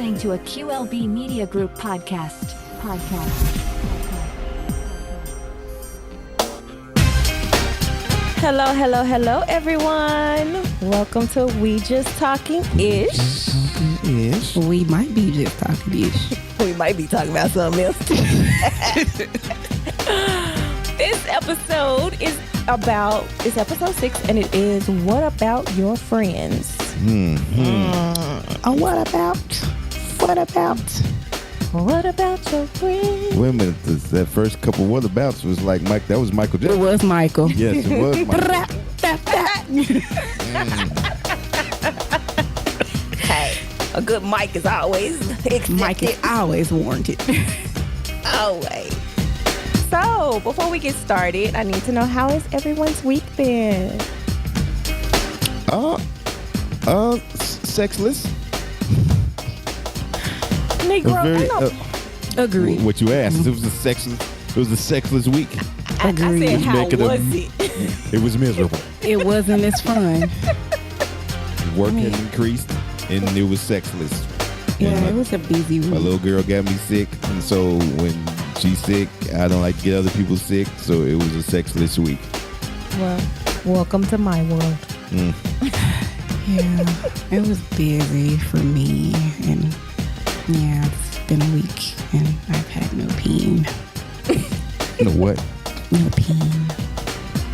listening to a QLB Media Group podcast. Hello, everyone. Welcome to We Just Talking Ish. We might be just talking ish. We might be talking about something else. This episode is episode 6, and it is What About Your Friends? What about your friends? Wait a minute, that first couple what abouts was like Mike. That was Michael Jackson. It was Michael. Yes, it was Michael. Hey, a good mic is always accepted. Mike is always warranted. Always. So, before we get started, I need to know, how has everyone's week been? Sexless. Negro, Very, Agree. What you asked? It was a sexless week. Agreed. I said, how Make it was it? It was miserable. It wasn't as fun. Work had increased, and it was sexless. Yeah, And it was a busy my week. little girl got me sick, and so when she's sick, I don't like to get other people sick. So it was a sexless week. Well, welcome to my world. Yeah, it was busy for me, and yeah, it's been a week, and I've had no peen. No what? No peen.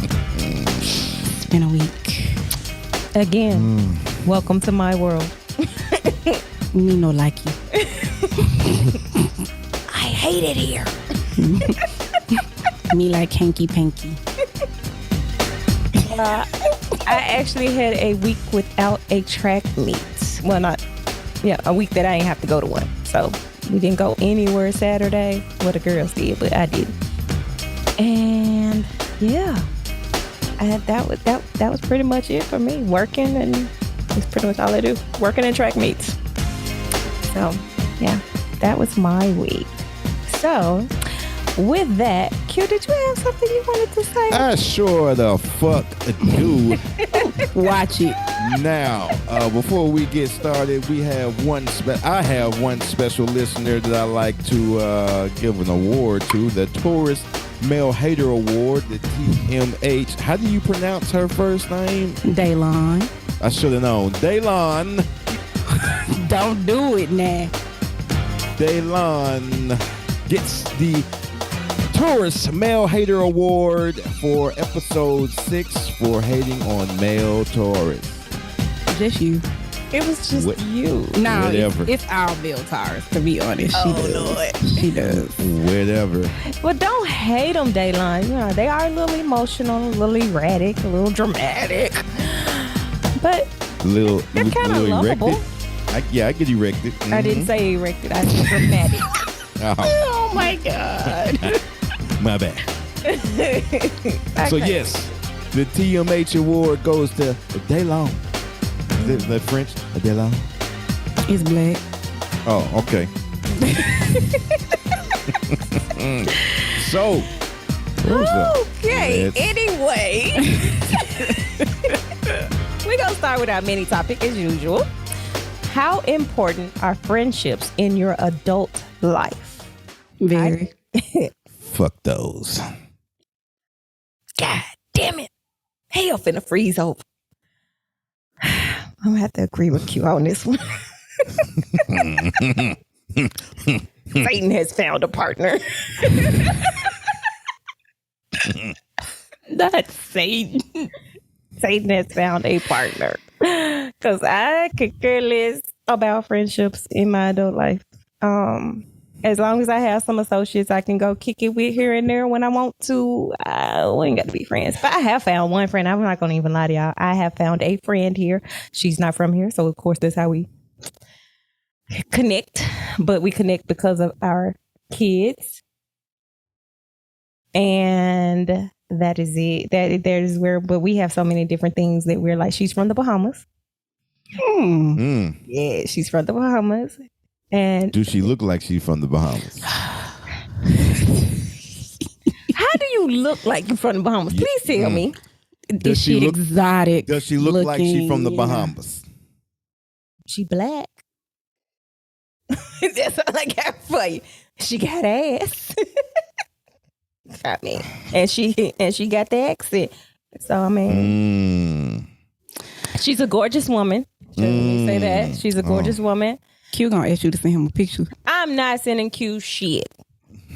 It's been a week. Again, welcome to my world. Me no like you. I hate it here. Me like hanky panky. I actually had a week without a track meet. Well, a week that I didn't have to go to one. So we didn't go anywhere Saturday. Well, the girls did, but I didn't. And yeah, that was pretty much it for me. Working, and that's pretty much all I do. Working and track meets. So yeah, that was my week. So with that, Q, did you have something you wanted to say? I sure the fuck do. Watch it. Now, before we get started, I have one special listener that I like to give an award to, the Tourist Male Hater Award, the TMH. How do you pronounce her first name? Daylon. I should have known. Daylon. Don't do it now. Daylon gets the Tourist Male Hater Award for episode 6 for hating on male tourists. Just you. It was just What- you. No, Whatever. it's our Bill Tars, to be honest. She does. Lord. She does. Whatever. But don't hate them, Daylon. You know, they are a little emotional, a little erratic, a little dramatic. But Little, they're kind of lovable. erected. I get erected. I didn't say erected. I said dramatic. Oh, Oh, my God. my bad. So yes, the TMH Award goes to Daylon. Is that French? Daylon? It's black. Oh, okay. So, Okay, Let's- anyway. We're going to start with our mini topic as usual. How important are friendships in your adult life? Very. fuck those. God damn it. Hell finna freeze over. I'm going to have to agree with you on this one. Satan has found a partner. Not Satan. Satan has found a partner. Because I could care less about friendships in my adult life. As long as I have some associates I can go kick it with here and there when I want to, we ain't got to be friends. But I have found one friend. I'm not going to even lie to y'all. I have found a friend here. She's not from here. So, of course, that's how we connect. But we connect because of our kids. And that is it. That is where, but we have so many different things that we're like, she's from the Bahamas. Yeah, she's from the Bahamas. And Do she look like she's from the Bahamas? how do you look like you're from the Bahamas? Please tell me. Is she exotic? Does she look like she's from the looking? Bahamas? She black. That's all I got for you. She got ass. I mean, and she got the accent. So I mean, she's a gorgeous woman. Let me say that she's a gorgeous woman. Q gonna ask you to send him a picture. I'm not sending Q shit.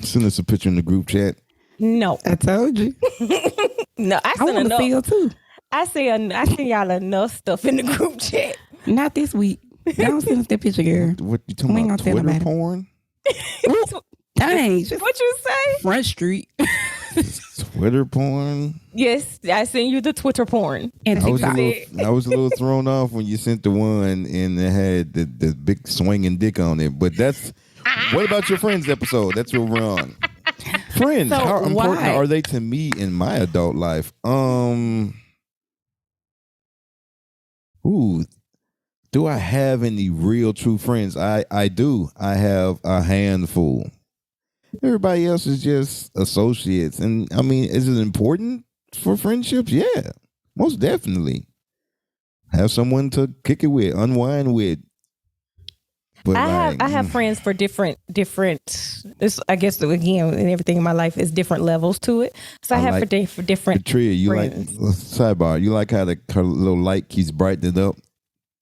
Send us a picture in the group chat. No, I told you. no, I I send want to see her too. I send y'all enough stuff in the group chat. Not this week. Don't send us that picture, girl. What you talking We ain't about? gonna tell Twitter nobody. porn? Dang. What you say? Front Street. Twitter porn? Yes, I send you the Twitter porn. And I was, TikTok. I was a little thrown off when you sent the one and it had the big swinging dick on it. But that's what about your Friends episode? That's what we're on. Friends, So how important why? are they to me in my adult life? Do I have any real true friends? I do. I have a handful. Everybody else is just associates. And I mean, is it important for friendships? Yeah, most definitely. Have someone to kick it with, unwind with. But I have friends for different. I guess again, and everything in my life is different levels to it. So I have for different. Patria, you friends. like sidebar? You like how her little light keeps brightening up,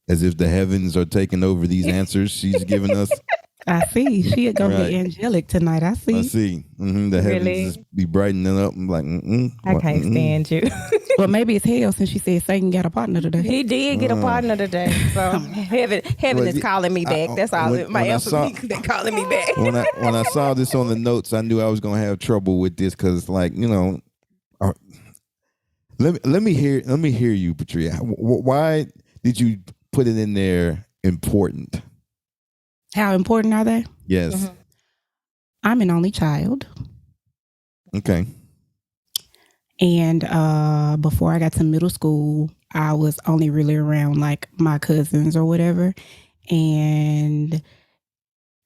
as if the heavens are taking over these answers she's giving us. I see. She gonna Right. be angelic tonight. I see. I see. The heavens Really? just be brightening up. I'm like, I can't stand you. Well, maybe it's hell since she said Satan got a partner today. He did get a partner today, so heaven Well, is calling me back. That's all. My answer. They're calling me back. when I saw this on the notes, I knew I was gonna have trouble with this because, like, let me hear you, Patria. Why did you put it in there? Important. How important are they? Yes. Mm-hmm. I'm an only child. Okay. And before I got to middle school, I was only really around like my cousins or whatever. And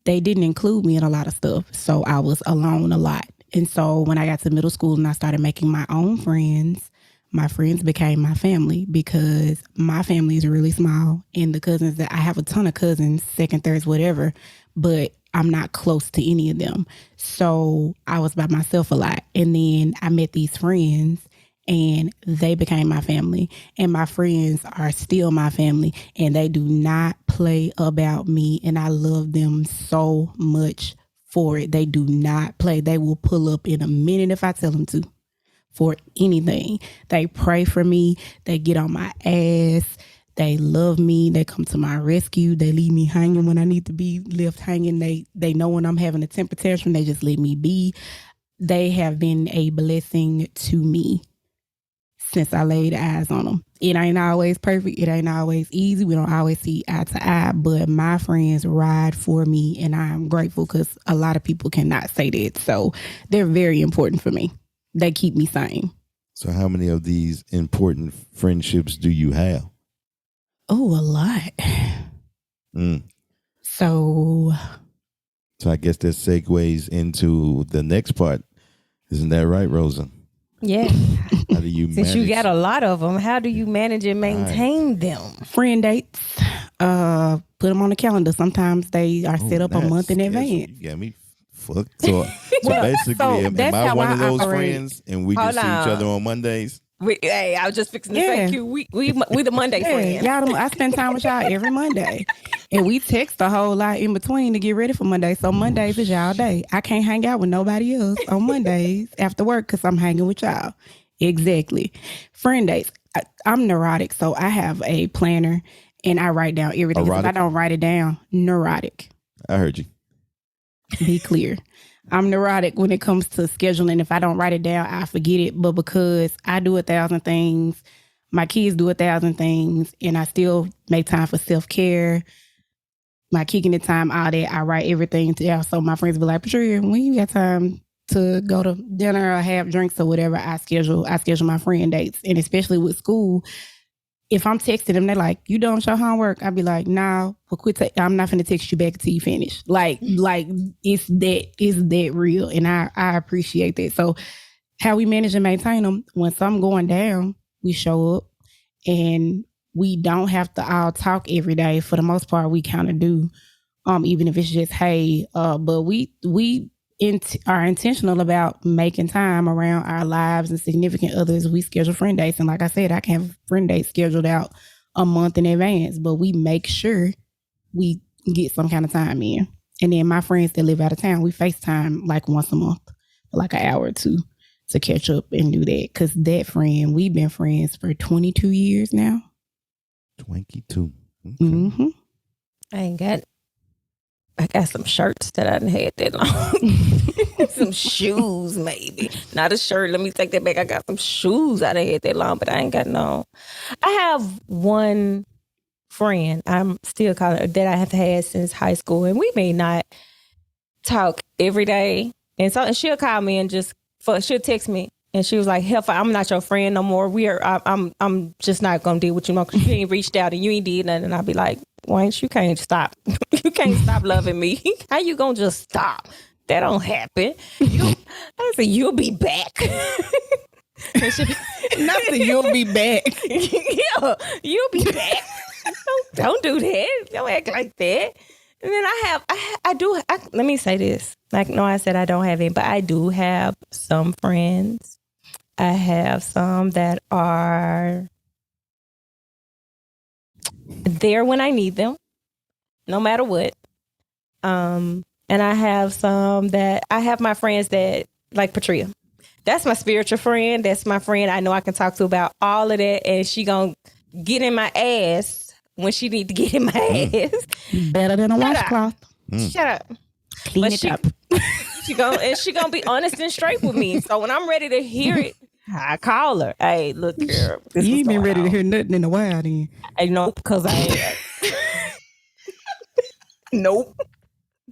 they didn't include me in a lot of stuff. So I was alone a lot. And so when I got to middle school and I started making my own friends, my friends became my family because my family is really small. And the cousins that I have a ton of cousins, second, thirds, whatever, but I'm not close to any of them. So I was by myself a lot. And then I met these friends and they became my family. And my friends are still my family. And they do not play about me. And I love them so much for it. They do not play. They will pull up in a minute if I tell them to. For anything. They pray for me. They get on my ass. They love me. They come to my rescue. They leave me hanging when I need to be left hanging. They know when I'm having a temper tantrum. They just let me be. They have been a blessing to me since I laid eyes on them. It ain't always perfect. It ain't always easy. We don't always see eye to eye, but my friends ride for me and I'm grateful because a lot of people cannot say that. So they're very important for me. They keep me sane. So how many of these important friendships do you have? Oh, a lot. Mm. So I guess that segues into the next part. Isn't that right, Rosa? Yeah. How do you Since manage? you got a lot of them, how do you manage and maintain them? friend dates, put them on the calendar. Sometimes they are set up a month in advance. Yeah, me fucked. So basically, so am that's I how one I of those operate. friends and we Hold just see each on. other on Mondays? Hey, I was just fixing to say, Yeah. Q, we the Monday friends. Y'all, I spend time with y'all every Monday. And we text a whole lot in between to get ready for Monday. So Mondays is y'all day. I can't hang out with nobody else on Mondays after work because I'm hanging with y'all. Exactly. Friend dates. I'm neurotic, so I have a planner and I write down everything. If I Erotic? don't write it down, neurotic. I heard you. Be clear. I'm neurotic when it comes to scheduling. If I don't write it down, I forget it. But because I do 1,000 things, my kids do 1,000 things, and I still make time for self-care, my kicking it time, all that, I write everything down. So my friends be like, Patria, when you got time to go to dinner or have drinks or whatever, I schedule my friend dates. And especially with school, if I'm texting them, they're like, you done with your homework? I'd be like, nah, well, I'm not finna text you back until you finish. Like it's that real. And I appreciate that. So how we manage and maintain them, when something going down, we show up and we don't have to all talk every day. For the most part, we kind of do. even if it's just hey. But we are intentional about making time around our lives and significant others. We schedule friend dates, and like I said, I can have friend dates scheduled out a month in advance, but we make sure we get some kind of time in. And then my friends that live out of town, we FaceTime like once a month, for like an hour or two to catch up and do that. Because that friend, we've been friends for 22 years now. 22. Okay. Mm-hmm. I got some shirts that I done had that long. Some shoes, maybe. Not a shirt. Let me take that back. I got some shoes I done had that long, but I ain't got no. I have one friend, I'm still calling her, that I have had since high school, and we may not talk every day. And so she'll call me and she'll text me, and she was like, "Hell, I'm not your friend no more. I'm just not gonna deal with you no, because you ain't reached out and you ain't did nothing." And I'll be like, "Wench, you can't stop. You can't stop loving me. How you gonna just stop? That don't happen." I said, "You'll be back." Nothing. You'll be back. Yeah, you'll be back. Don't do that. Don't act like that. And then let me say this. Like, no, I said I don't have any, but I do have some friends. I have some that are there when I need them, no matter what. And I have some that I have my friends that, like Patria. That's my spiritual friend. That's my friend I know I can talk to about all of that, and she gonna get in my ass when she need to get in my ass. Better than a washcloth. Shut up. Clean it up. She gonna be honest and straight with me. So when I'm ready to hear it, I call her. Hey, look, girl. You ain't been ready to hear nothing in a while then. I know, because I ain't. Nope.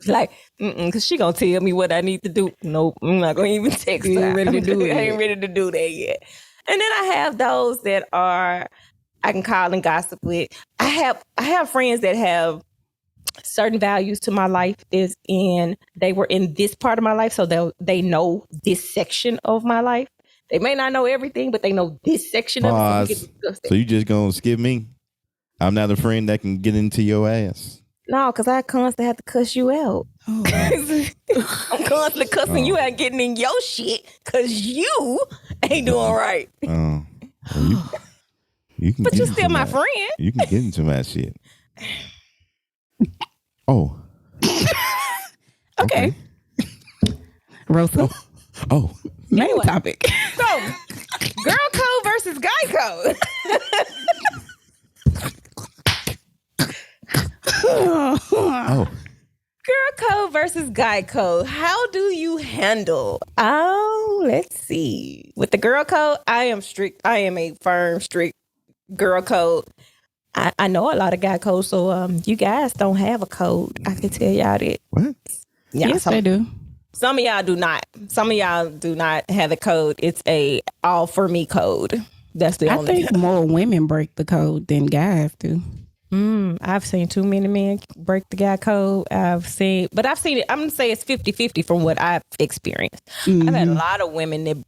Like, because she gonna tell me what I need to do. Nope, I'm not gonna even text her. Ain't ready to do it. I ain't ready to do that yet. And then I have those that are I can call and gossip with. I have friends that have certain values to my life they were in this part of my life, so they know this section of my life. They may not know everything, but they know this section of it. So you just gonna skip me? I'm not a friend that can get into your ass. No, because I constantly have to cuss you out. Oh. I'm constantly cussing you out, getting in your shit, because you ain't doing right. Oh. Well, you can but you're still my friend. You can get into my shit. Oh. Okay. Rosa. Oh. Main Anyway. topic. So, girl code versus guy code. Oh. Girl code versus guy code. How do you handle? Oh, let's see. With the girl code, I am strict. I am a firm, strict girl code. I know a lot of guy codes, so you guys don't have a code. I can tell y'all that. What? Yeah, Yes, they do. Some of y'all do not. Some of y'all do not have a code. It's a all for me code. That's the I only. think more women break the code than guys do. I've seen too many men break the guy code. I've seen it. I'm going to say it's 50-50 from what I've experienced. Mm-hmm. I've had a lot of women that,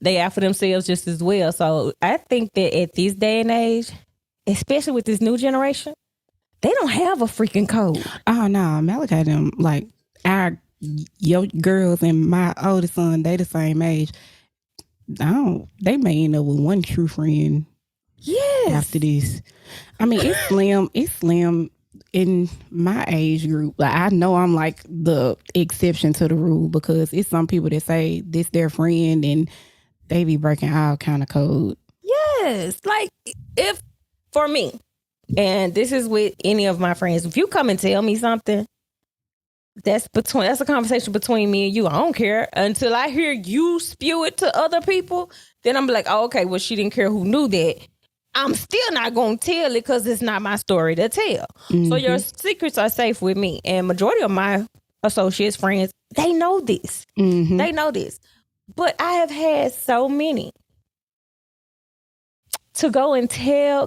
they out for themselves just as well. So I think that at this day and age, especially with this new generation, they don't have a freaking code. Oh, no. Malachi, them, like, your girls and my oldest son, they the same age. They may end up with one true friend. Yes. After this. I mean, it's slim in my age group. Like, I know I'm like the exception to the rule, because it's some people that say this their friend and they be breaking all kind of code. Yes. Like, if for me, and this is with any of my friends, if you come and tell me something, that's a conversation between me and you. I don't care until I hear you spew it to other people. Then I'm like, oh, okay, well, she didn't care who knew that. I'm still not going to tell it because it's not my story to tell. Mm-hmm. So your secrets are safe with me. And majority of my associates, friends, they know this. Mm-hmm. They know this. But I have had so many to go and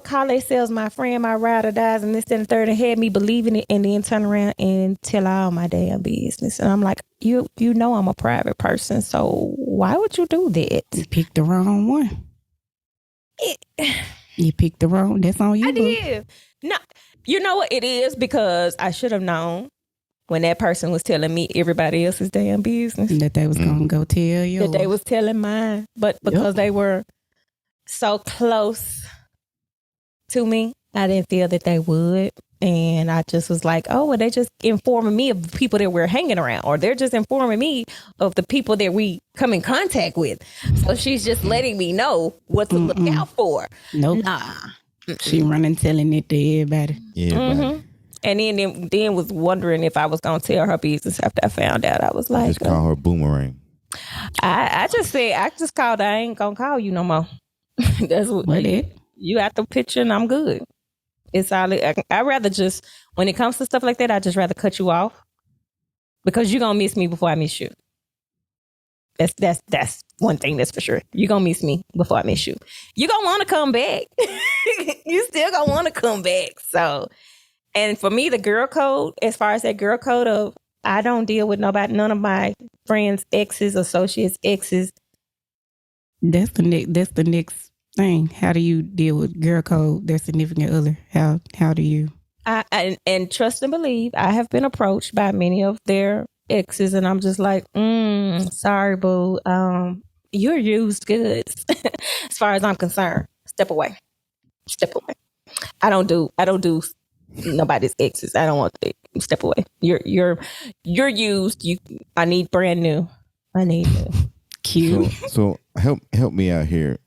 call themselves my friend, my ride or dies, and this and the third, and had me believing it, and then turn around and tell all my damn business. And I'm like, you know I'm a private person, so why would you do that? You picked the wrong one. You picked the wrong. That's on you. I did. No, You know what it is? Because I should have known when that person was telling me everybody else's damn business. That they was going to go tell you. That they was telling mine. But because they were so close to me, I didn't feel that they would. And I just was like, oh, well, they just informing me of the people that we're hanging around, or they're just informing me of the people that we come in contact with. So she's just letting me know what to look out for. Nope. Nah. She running telling it to everybody. Yeah. And then was wondering if I was going to tell her business after I found out. I was like, Just call her Boomerang. I just said, I just called her. I ain't going to call you no more. That's what you got the picture and I'm good. It's all. I rather just, when it comes to stuff like that, I just rather cut you off because you're going to miss me before I miss you. That's one thing that's for sure. You're going to miss me before I miss you. You're going to want to come back. You still going to want to come back. So, and for me, the girl code, as far as that girl code of, I don't deal with nobody, none of my friends, exes, associates, exes. That's the next thing. How do you deal with girl code, their significant other? How do you? And trust and believe, I have been approached by many of their exes, and I'm just like, sorry, boo. You're used goods. As far as I'm concerned, step away. I don't do nobody's exes. I don't want to step away. You're used. I need brand new. I need new. Cute. So help me out here.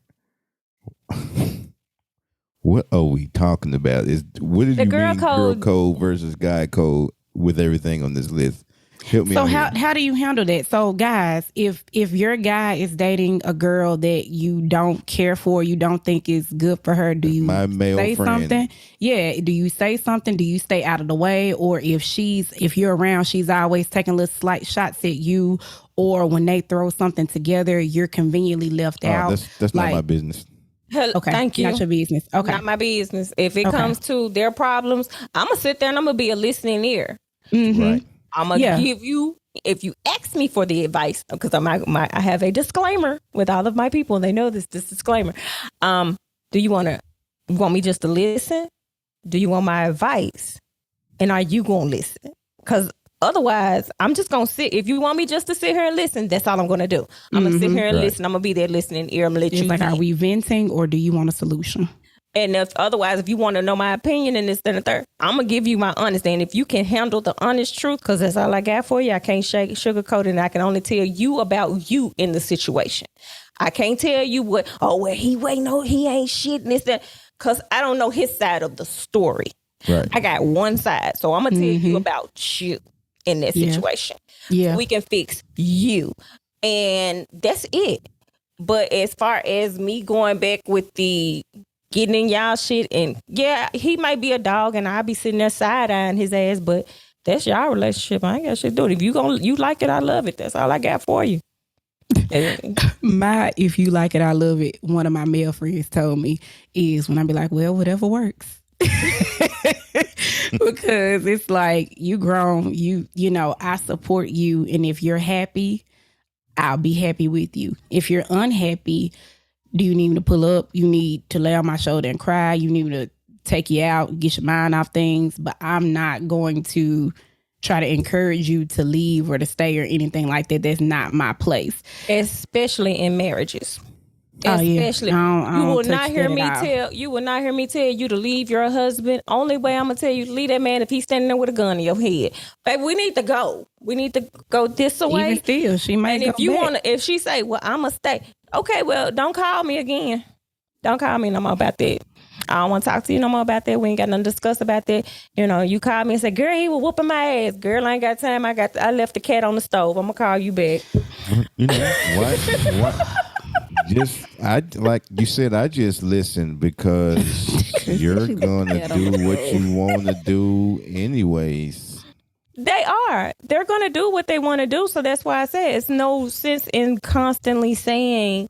What are we talking about? What did you mean girl code versus guy code with everything on this list? Help me. So how do you handle that? So guys, if your guy is dating a girl that you don't care for, you don't think is good for her, do you say something? Yeah. Do you say something? Do you stay out of the way? Or if you're around, she's always taking little slight shots at you, or when they throw something together, you're conveniently left out. That's not my business. Okay. Thank you. Not your business. Okay. Not my business. If it comes to their problems, I'm going to sit there and I'm going to be a listening ear. Mm-hmm. Right. I'm going to give you, if you ask me for the advice, because I have a disclaimer with all of my people, and they know this disclaimer. Do you want me just to listen? Do you want my advice? And are you going to listen? Because otherwise, I'm just going to sit. If you want me just to sit here and listen, that's all I'm going to do. I'm going to sit here and listen. I'm going to be there listening ear. I'm going to let you like, are we venting or do you want a solution? And if you want to know my opinion and this, then the third, I'm going to give you my honest. And if you can handle the honest truth, because that's all I got for you, I can't sugarcoat it. And I can only tell you about you in the situation. I can't tell you he ain't shit and this, that, because I don't know his side of the story. Right. I got one side. So I'm going to tell you about you in that situation. Yeah. So we can fix you. And that's it. But as far as me going back with the getting in y'all shit, and yeah, he might be a dog and I'll be sitting there side-eyeing his ass, but that's y'all relationship. I ain't got shit to do it. If you like it, I love it. That's all I got for you. If you like it, I love it. One of my male friends told me is when I be like, well, whatever works. Because it's like, you grown, you know, I support you. And if you're happy, I'll be happy with you. If you're unhappy, do you need me to pull up? You need to lay on my shoulder and cry. You need me to take you out, get your mind off things. But I'm not going to try to encourage you to leave or to stay or anything like that. That's not my place. Especially in marriages. Especially, you will not hear me tell you to leave your husband. Only way I'm gonna tell you to leave that man if he's standing there with a gun in your head. Baby, we need to go. We need to go this way. Even still, she might. And if she say, well, I'm gonna stay. Okay, well, don't call me again. Don't call me no more about that. I don't want to talk to you no more about that. We ain't got nothing to discuss about that. You know, you call me and say, girl, he was whooping my ass. Girl, I ain't got time. I left the cat on the stove. I'm gonna call you back. You know what? Like you said, I just listen because you're gonna do what you want to do anyways. They're gonna do what they want to do. So that's why I say it's no sense in constantly saying,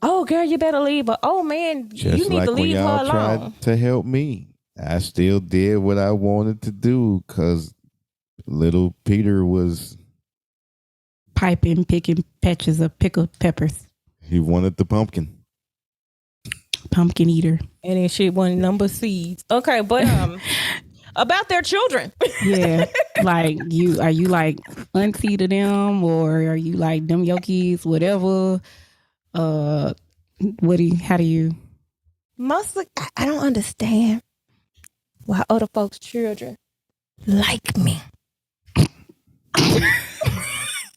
oh girl, you better leave, but oh man, just you need like to leave when y'all her alone. tried to help me, I still did what I wanted to do because little Peter was picking patches of pickled peppers. He wanted the pumpkin. pumpkin eater. And then shit one number seeds. Okay, but about their children. Yeah. Like are you like auntie to them, or are you like them your kids, whatever? How do you Mostly, I don't understand why other folks' children like me.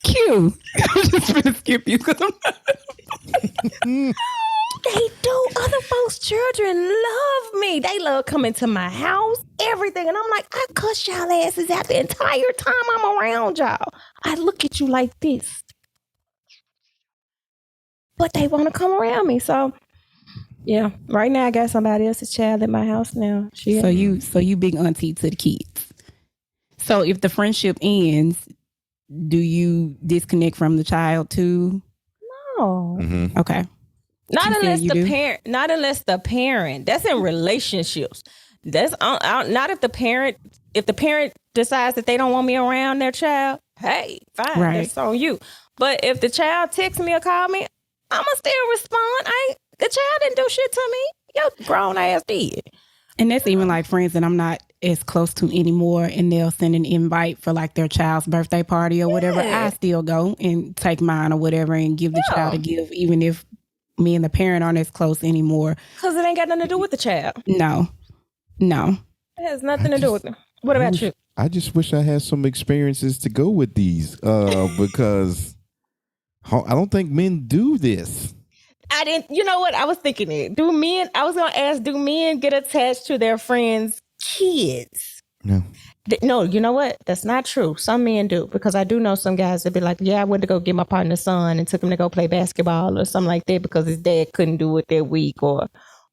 Q? I'm just gonna skip you. They do. Other folks' children love me. They love coming to my house, everything. And I'm like, I cuss y'all asses out the entire time I'm around y'all. I look at you like this. But they want to come around me. So, yeah. Right now, I got somebody else's child at my house now. So you big auntie to the kids. So if the friendship ends, do you disconnect from the child too? No. Mm-hmm. Okay. Not unless the parent. Not unless the parent. That's in relationships. That's not if the parent. If the parent decides that they don't want me around their child, hey, fine, right. That's on you. But if the child texts me or call me, I'ma still respond. The child didn't do shit to me. Your grown ass did. And that's even like friends that I'm not as close to anymore, and they'll send an invite for like their child's birthday party or whatever. I still go and take mine or whatever and give the child a gift, even if me and the parent aren't as close anymore. Because it ain't got nothing to do with the child. No. It has nothing to do with them. What about you? I just wish I had some experiences to go with these because I don't think men do this. I didn't, you know what? I was thinking it. I was going to ask, do men get attached to their friends' kids? No. No, you know what? That's not true. Some men do, because I do know some guys that be like, yeah, I went to go get my partner's son and took him to go play basketball or something like that because his dad couldn't do it that week or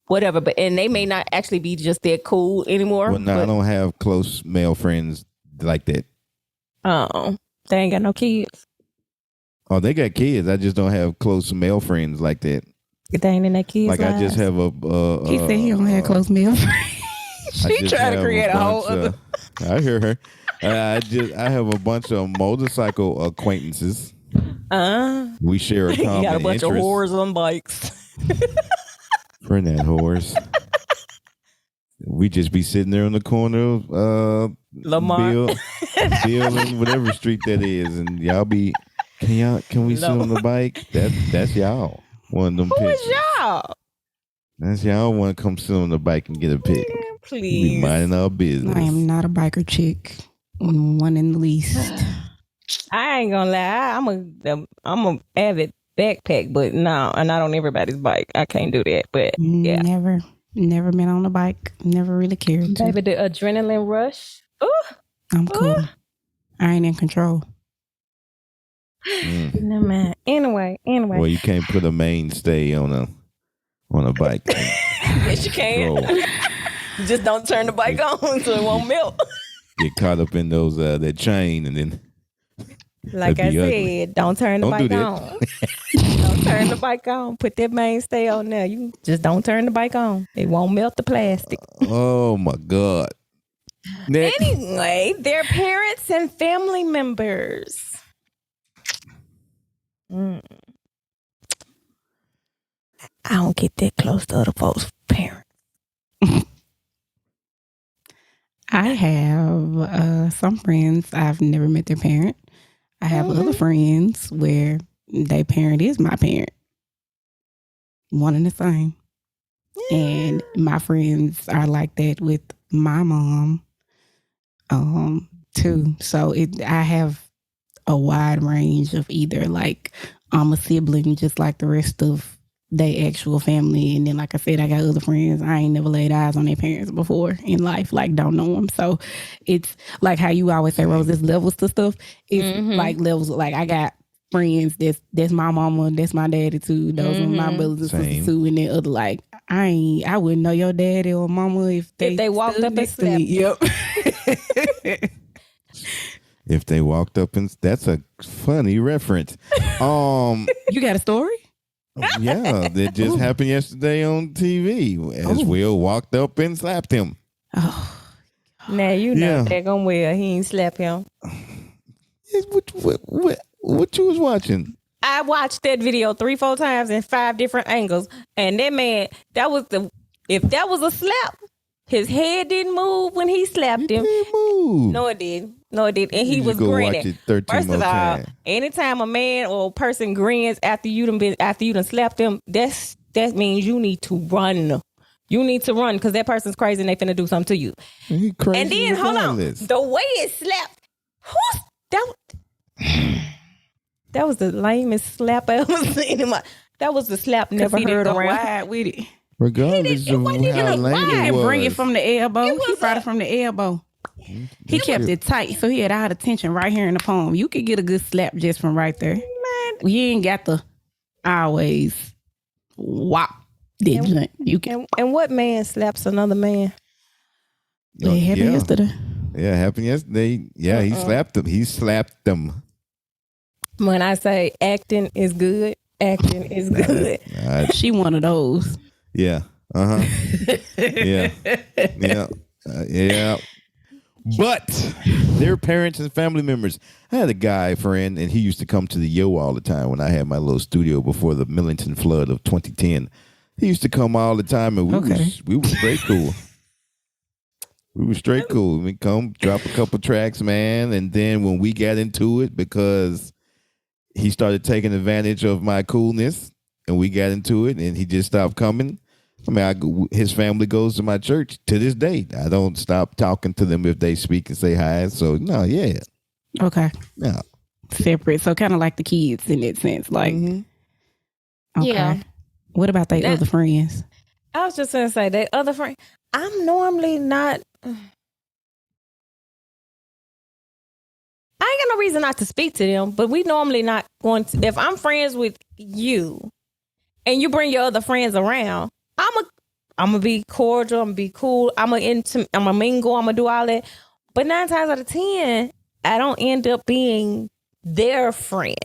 whatever. And they may not actually be just that cool anymore. Well, no, I don't have close male friends like that. Oh, they ain't got no kids. Oh, they got kids. I just don't have close male friends like that. They ain't in that kids' Like lives. I just have a. He said he don't have close male friends. She trying to create a whole other. I hear her. I have a bunch of motorcycle acquaintances. We share a common You got a bunch interest. of whores on bikes. For that whores. We just be sitting there on the corner of Lamont. Bill and whatever street that is, and y'all be. Can we sit on the bike? That's y'all. One of them Who pictures. is y'all? That's y'all want to come sit on the bike and get a pic. Please. We minding our business. I am not a biker chick. One in the least. I ain't gonna lie. I'm a avid backpack, but no, and not on everybody's bike. I can't do that. But yeah, Never been on a bike. Never really cared to. Baby, the adrenaline rush. Ooh. I'm cool. I ain't in control. No man. Anyway. Well, you can't put a mainstay on a bike. Yes, you can. Just don't turn the bike on so it won't melt. Get caught up in those that chain, and then Like I said, don't turn the Don't do bike that. on. Don't turn the bike on. Put that mainstay on there. You just don't turn the bike on. It won't melt the plastic. oh my God. Next. Anyway, their parents and family members. I don't get that close to other folks' parents. I have some friends I've never met their parent. I have other friends where their parent is my parent. One and the same. And my friends are like that with my mom too. So I have a wide range of either like I'm a sibling just like the rest of their actual family, and then like I said, I got other friends I ain't never laid eyes on their parents before in life, like don't know them. So it's like how you always say, Rose, there's levels to stuff. It's like levels. Like I got friends that's my mama, that's my daddy too. Those are my brothers and sisters too, and then other like I wouldn't know your daddy or mama if they walked up and slapped you. Yep. If they walked up and that's a funny reference. You got a story? Yeah, that just happened yesterday on TV as Will walked up and slapped him. Oh, Now you know Yeah. that gonna well he ain't slap him. What you was watching? I watched that video 3-4 times in 5 different angles, and that man, if that was a slap, his head didn't move when he slapped him. Didn't move. No, it did. And he You was go grinning. watch it 13 First more of all, times. anytime a man or a person grins after you done slapped them, that means you need to run. You need to run because that person's crazy and they finna do something to you. He crazy And then hold on, regardless. the way it slapped, that was the lamest slap I ever seen in my. That was the slap never he heard didn't go around. wide with it. Regardless of wasn't even how a lame wide. it was. Bring it from the elbow. It He was brought it from the elbow. He kept it tight, so he had all the tension right here in the palm. You could get a good slap just from right there. Man, You ain't got to always whop that joint. You can. and what man slaps another man? It happened yesterday. Yeah, happened yesterday. Yeah, he slapped them. He slapped them. When I say acting is good, acting is good. She one of those. Yeah. Yeah. Yeah. Yeah. But their parents and family members. I had a guy friend, and he used to come to the Yo all the time when I had my little studio before the Millington flood of 2010. He used to come all the time, and we were straight cool. We were straight cool. We come drop a couple tracks, man, and then when we got into it, because he started taking advantage of my coolness, and we got into it, and he just stopped coming. I mean, his family goes to my church to this day. I don't stop talking to them if they speak and say hi. So, no, yeah. Okay. No. Separate. So kind of like the kids in that sense. Like, okay. Yeah. What about their other friends? I was just gonna say that other friend. I'm normally not. I ain't got no reason not to speak to them, but we normally not going to. If I'm friends with you, and you bring your other friends around, I'm gonna be cordial. I'm gonna be cool. I'm gonna mingle. I'm gonna do all that. But 9 times out of 10, I don't end up being their friend.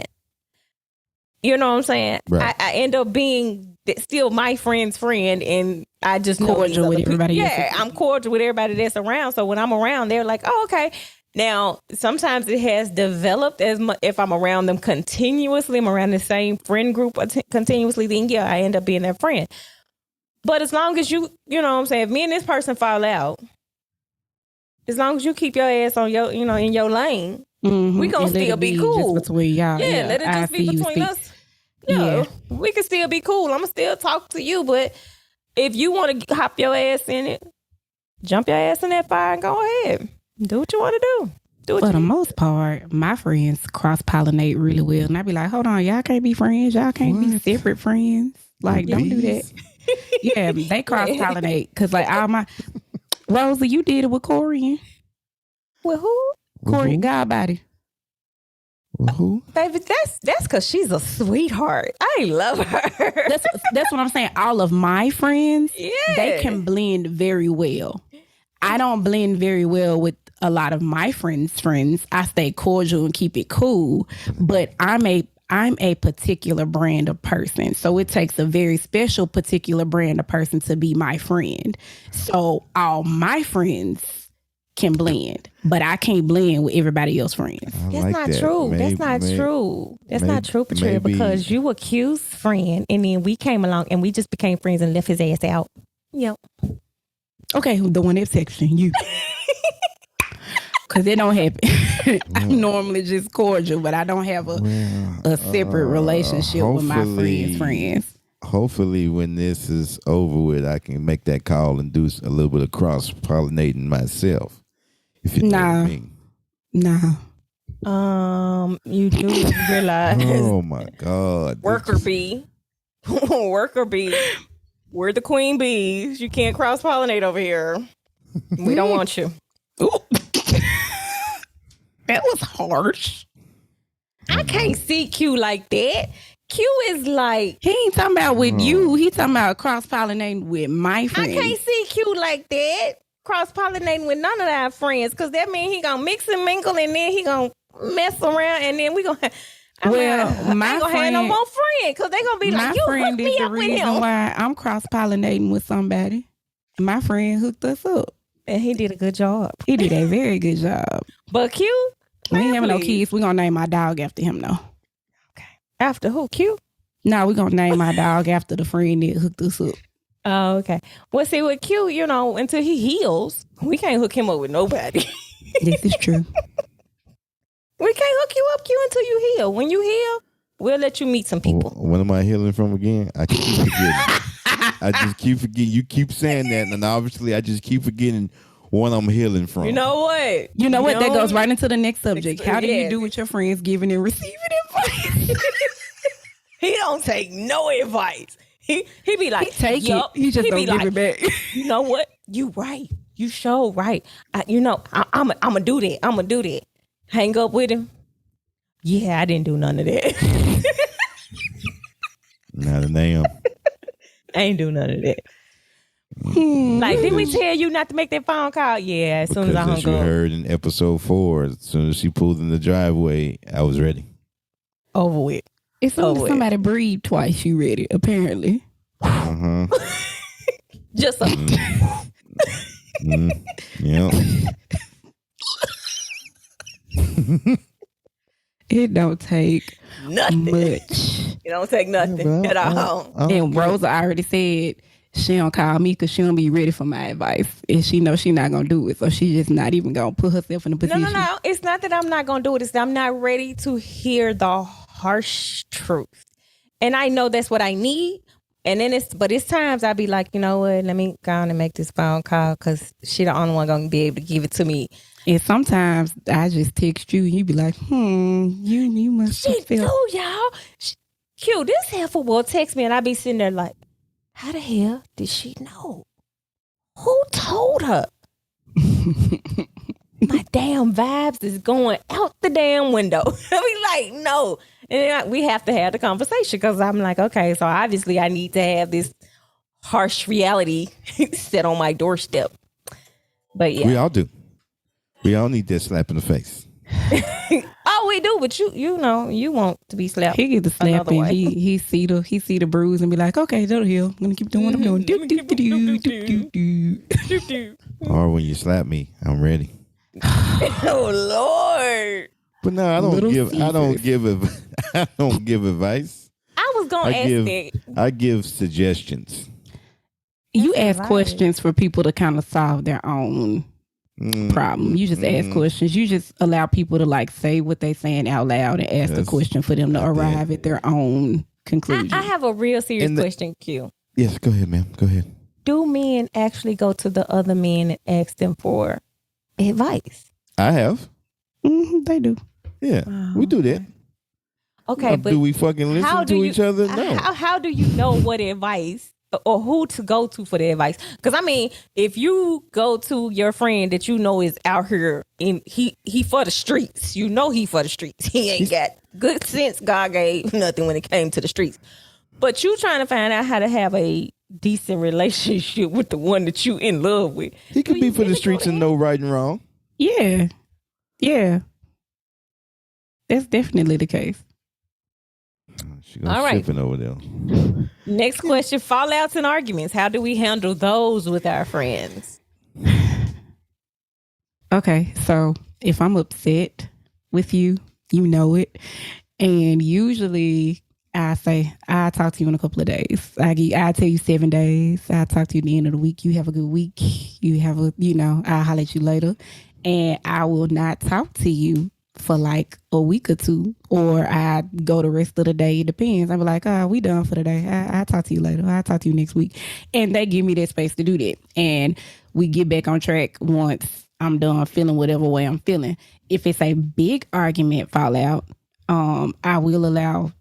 You know what I'm saying? Right. I end up being still my friend's friend, and I just know Cordial with everybody else. Yeah, I'm cordial with everybody that's around. So when I'm around, they're like, "Oh, okay." Now, sometimes it has developed as much if I'm around them continuously. I'm around the same friend group continuously. Then yeah, I end up being their friend. But as long as you know what I'm saying, if me and this person fall out, as long as you keep your ass on your, in your lane, we gonna still be cool. Just between y'all. Yeah, let it just be between us. Yeah, we can still be cool. I'm gonna still talk to you, but if you want to hop your ass in it, jump your ass in that fire and go ahead. Do what you want to do. For the most part, my friends cross-pollinate really well. And I be like, hold on, y'all can't be friends. Y'all can't be separate friends. Like, don't do that. Yeah, they cross-pollinate. Because, like, all my... Rosie, you did it with Corian. With who? Corian Godbody. Who? Baby, that's because she's a sweetheart. I love her. That's what I'm saying. All of my friends, they can blend very well. I don't blend very well with a lot of my friends' friends. I stay cordial and keep it cool, but I'm a particular brand of person. So it takes a very special particular brand of person to be my friend. So all my friends can blend, but I can't blend with everybody else's friends. That's not true. That's not true. That's not true, Patricia, because you were Q's friend, and then we came along and we just became friends and left his ass out. Yep. Okay, the one that's texting you. Because it don't happen. I'm normally just cordial, but I don't have a separate relationship with my friends. Hopefully, when this is over with, I can make that call and do a little bit of cross-pollinating myself. If you know what I mean. Nah. You do realize. Oh, my God. Worker bee. Worker bee. We're the queen bees. You can't cross-pollinate over here. We don't want you. Ooh. That was harsh. I can't see Q like that. Q is like... He ain't talking about with you. He talking about cross-pollinating with my friends. I can't see Q like that. Cross-pollinating with none of our friends. Because that means he going to mix and mingle, and then he going to mess around, and then we going to... I ain't gonna have no more friends because they gonna be like, you hooked me up with him. My friend is the reason why I'm cross-pollinating with somebody. My friend hooked us up. And he did a good job. He did a very good job. But Q, we ain't having no kids. We gonna name my dog after him though. Okay. After who? Q? Now we're going to name our dog after the friend that hooked us up. Oh, okay. Well, see, with Q, until he heals, we can't hook him up with nobody. This is true. We can't hook you up, Q, until you heal. When you heal, we'll let you meet some people. When am I healing from again? I keep forgetting. I just keep forgetting. You keep saying that, and obviously I just keep forgetting what I'm healing from. You know what? That goes right into the next subject. How do you do with your friends giving and receiving advice? He don't take no advice. He be like, he take it. He just don't give it back. You know what? You right. You sure right. I'm gonna do that. I'm gonna do that. Hang up with him. Yeah, I didn't do none of that. Not a damn. I ain't do none of that. Like, didn't we tell you not to make that phone call? Yeah, as soon as I hung up. You heard in episode 4, as soon as she pulled in the driveway, I was ready. Over with. As soon as somebody breathed twice, you ready, apparently. Uh-huh. Just a... Yeah. It don't take nothing. Much. It don't take nothing at all. And Rosa already said she don't call me because she don't be ready for my advice. And she knows she not going to do it. So she just not even going to put herself in a position. No. It's not that I'm not going to do it. It's that I'm not ready to hear the harsh truth. And I know that's what I need. And then it's times I be like, you know what? Let me go on and make this phone call because she the only one going to be able to give it to me. And sometimes I just text you and you be like, you must have felt. She y'all. Q, this helpful will text me and I be sitting there like, how the hell did she know? Who told her? My damn vibes is going out the damn window. I be like, no. And then we have to have the conversation because I'm like, okay, so obviously I need to have this harsh reality set on my doorstep. But yeah. We all do. We all need that slap in the face. Oh, we do, but you know, you want to be slapped. He get the slap and he see the bruise and be like, okay, that'll heal. I'm gonna keep doing what I'm doing. Or when you slap me, I'm ready. Oh Lord. But no, I don't give advice. I was gonna ask that. I give suggestions. You ask questions for people to kind of solve their own problem. You just ask questions. You just allow people to like say what they saying out loud and ask a question for them to arrive at their own conclusion. I have a real serious question, Q. Yes, go ahead, ma'am. Go ahead. Do men actually go to the other men and ask them for advice? I have. They do. Yeah, we do that. Okay, but do we fucking listen to each other? No. How do you know what advice or who to go to for the advice? Because I mean, if you go to your friend that you know is out here and he for the streets, you know he for the streets. He ain't got good sense. God gave nothing when it came to the streets. But you trying to find out how to have a decent relationship with the one that you in love with. He could be for the streets and know right and wrong. Yeah. Yeah. That's definitely the case. She goes sipping over there. Next question, fallouts and arguments. How do we handle those with our friends? Okay, so if I'm upset with you, you know it. And usually I say, I'll talk to you in a couple of days. I'll tell you 7 days. I'll talk to you at the end of the week. You have a good week. I'll holler at you later. And I will not talk to you for like a week or two, or I go the rest of the day. It depends. I'll be like, we done for the day. I'll talk to you later. I'll talk to you next week. And they give me that space to do that. And we get back on track once I'm done feeling whatever way I'm feeling. If it's a big argument fallout, I will allow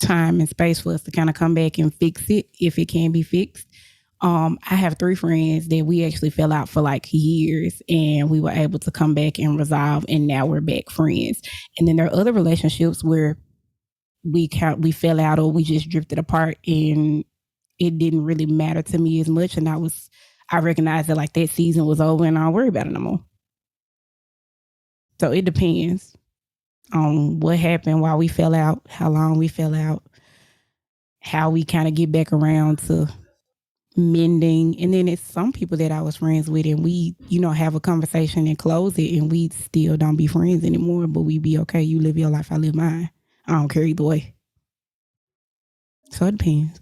time and space for us to kind of come back and fix it if it can be fixed. I have 3 friends that we actually fell out for like years, and we were able to come back and resolve, and now we're back friends. And then there are other relationships where we fell out or we just drifted apart, and it didn't really matter to me as much. And I recognized that like that season was over and I don't worry about it no more. So it depends on what happened, why we fell out, how long we fell out, how we kind of get back around to mending. And then it's some people that I was friends with and we, have a conversation and close it, and we still don't be friends anymore, but we be okay. You live your life, I live mine. I don't care either way. So it depends.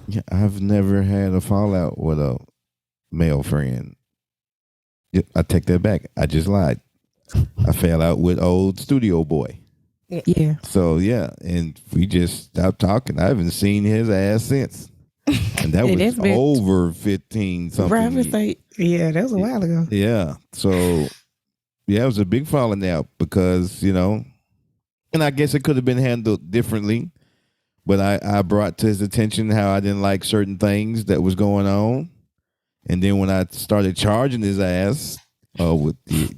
Yeah, I've never had a fallout with a male friend. Yeah, I take that back. I just lied. I fell out with old studio boy. Yeah. So yeah, and we just stopped talking. I haven't seen his ass since. And that Hey, was that's been- over 15 something. Right, I was like, yeah, that was a while ago. Yeah. So yeah, it was a big falling out because, and I guess it could have been handled differently. But I brought to his attention how I didn't like certain things that was going on. And then when I started charging his ass with the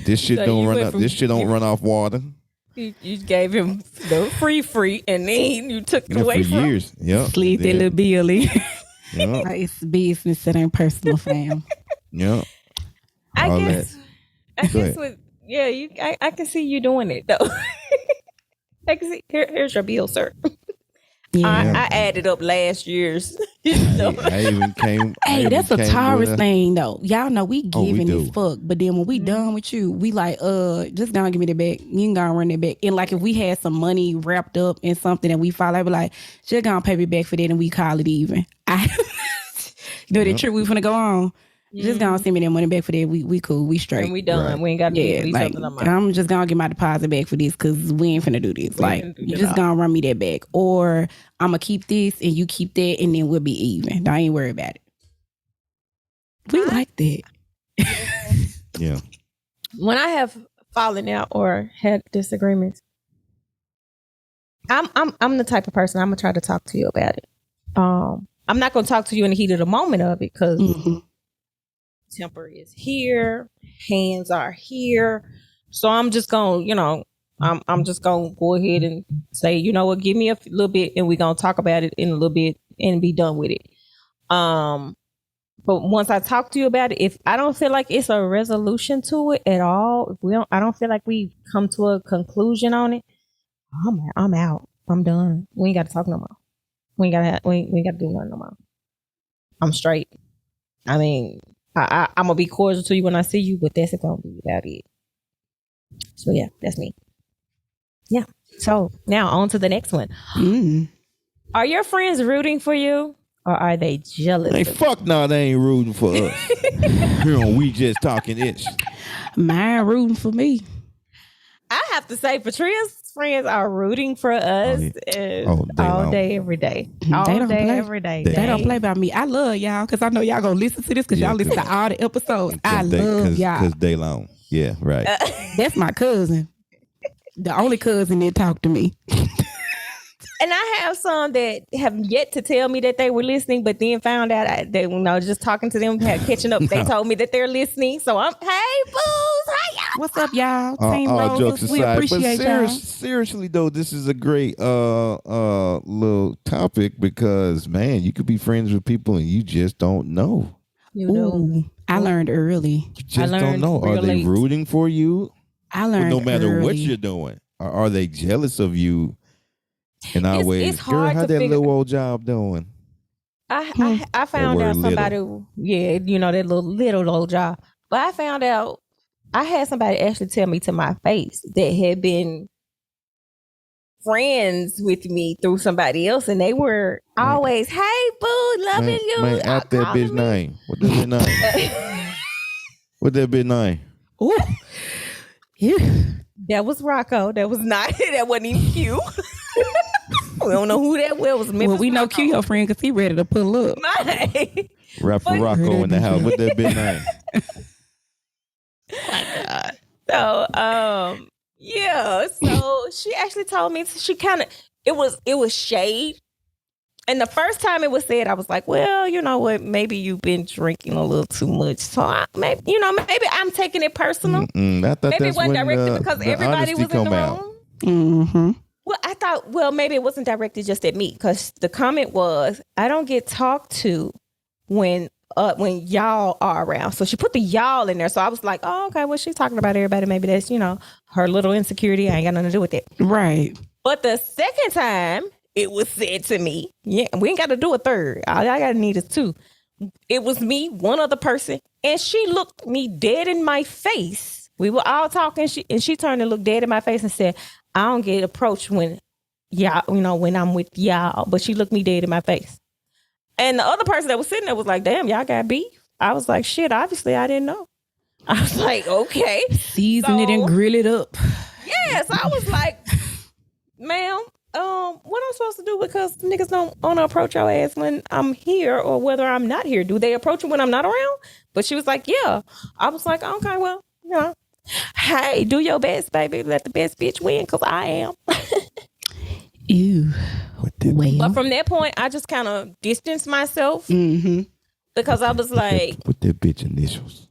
this shit So don't you run went up. from- This shit don't run off water. You gave him the free, and then you took it For away from him. years. Yeah. Sleep that little Billy. Yeah. It's business. It ain't personal, fam. Yeah. I All guess Go ahead. with I can see you doing it though. I can see here's your bill, sir. Yeah. I added up last year's. So, I even came. I Hey, even that's a came Taurus with thing though. Y'all know we Oh, we giving do. as fuck, but then when we done with you, we like, just gonna give me the back. You can go run that back. And like if we had some money wrapped up in something and we fall out, be like, just gonna pay me back for that, and we call it even. The trip we finna go on. Just gonna send me that money back for that. We cool. We straight. and we done. Right. We ain't got to yeah, do each like other no more. I'm just gonna get my deposit back for this because we ain't finna do this. We Like ain't finna do you that just all. gonna run me that back, or I'm gonna keep this and you keep that, and then we'll be even. I ain't worry about it. We like that. Yeah. When I have fallen out or had disagreements, I'm the type of person I'm gonna try to talk to you about it. I'm not gonna talk to you in the heat of the moment of it because Mhm. temper is here, hands are here. So I'm just gonna, I'm just gonna go ahead and say, you know what, give me a little bit and we're gonna talk about it in a little bit and be done with it. But once I talk to you about it, if I don't feel like it's a resolution to it at all, I don't feel like we've come to a conclusion on it, I'm out. I'm done. We ain't got to talk no more. We ain't got to do nothing no more. I'm straight. I mean, I'm gonna be cordial to you when I see you, but that's gonna be about it. So yeah, that's me. Yeah. So now on to the next one. Mm. Are your friends rooting for you, or are they jealous? Hey, of you? fuck no, they ain't rooting for us. Here on We Just Talking Ish. Mine rooting for me. I have to say, Patria's friends are rooting for us All day all long. day, every day. They All don't day, play. every day. They don't play by me. I love y'all because I know y'all gonna listen to this because Yeah, y'all listen to all the episodes. I love y'all. Because they long. Yeah, right. That's my cousin. The only cousin that talked to me. And I have some that have yet to tell me that they were listening, but then found out that when I was just talking to them, catching up, they told me that they're listening. So I'm, hey, booze, hi, y'all. What's up, y'all? Team All jokes Roses. We aside, but appreciate y'all. seriously though, this is a great little topic because man, you could be friends with people and you just don't know. You know, Ooh, I learned early. You just don't learned know. Are real they late. rooting for you? I learned No matter early. what you're doing, or are they jealous of you? In our It's- ways, it's girl, hard how to that figure- little old job doing? I found word out somebody, little. that little old job. But I found out I had somebody actually tell me to my face that had been friends with me through somebody else, and they were always, "Hey, boo, loving you." Man, out that calling bitch me. name. What that bitch name? What that bitch name? Ooh. Yeah. That was Rocco. That was not. That wasn't even Q. We don't know who that was. Memphis Well, we know Rocco. Q your friend because he ready to pull up. Mine. Rapper But- Rocco in the house. What that bitch name? So, yeah. So she actually told me she kind of it was shade. And the first time it was said, I was like, well, you know what? Maybe you've been drinking a little too much. So maybe I'm taking it personal. I thought Maybe it that's wasn't when directed because the everybody honesty was in the come out. room. Mm-hmm. Well, I thought, maybe it wasn't directed just at me because the comment was, I don't get talked to when y'all are around. So she put the y'all in there. So I was like, oh, okay, well, she's talking about everybody. Maybe that's, her little insecurity. I ain't got nothing to do with it. Right. But the second time it was said to me, yeah, we ain't got to do a third. All I got to need is two. It was me, one other person, and she looked me dead in my face. We were all talking, and she turned and looked dead in my face and said, I don't get approached when y'all, when I'm with y'all. But she looked me dead in my face. And the other person that was sitting there was like, damn, y'all got beef? I was like, shit, obviously I didn't know. I was like, okay. Season it and grill it up. Yes, I was like, ma'am, what I'm supposed to do because niggas don't want to approach your ass when I'm here or whether I'm not here. Do they approach you when I'm not around? But she was like, yeah. I was like, okay, well, hey, do your best, baby. Let the best bitch win because I am. Ew. But from that point, I just kind of distanced myself because I was like, put that bitch initials.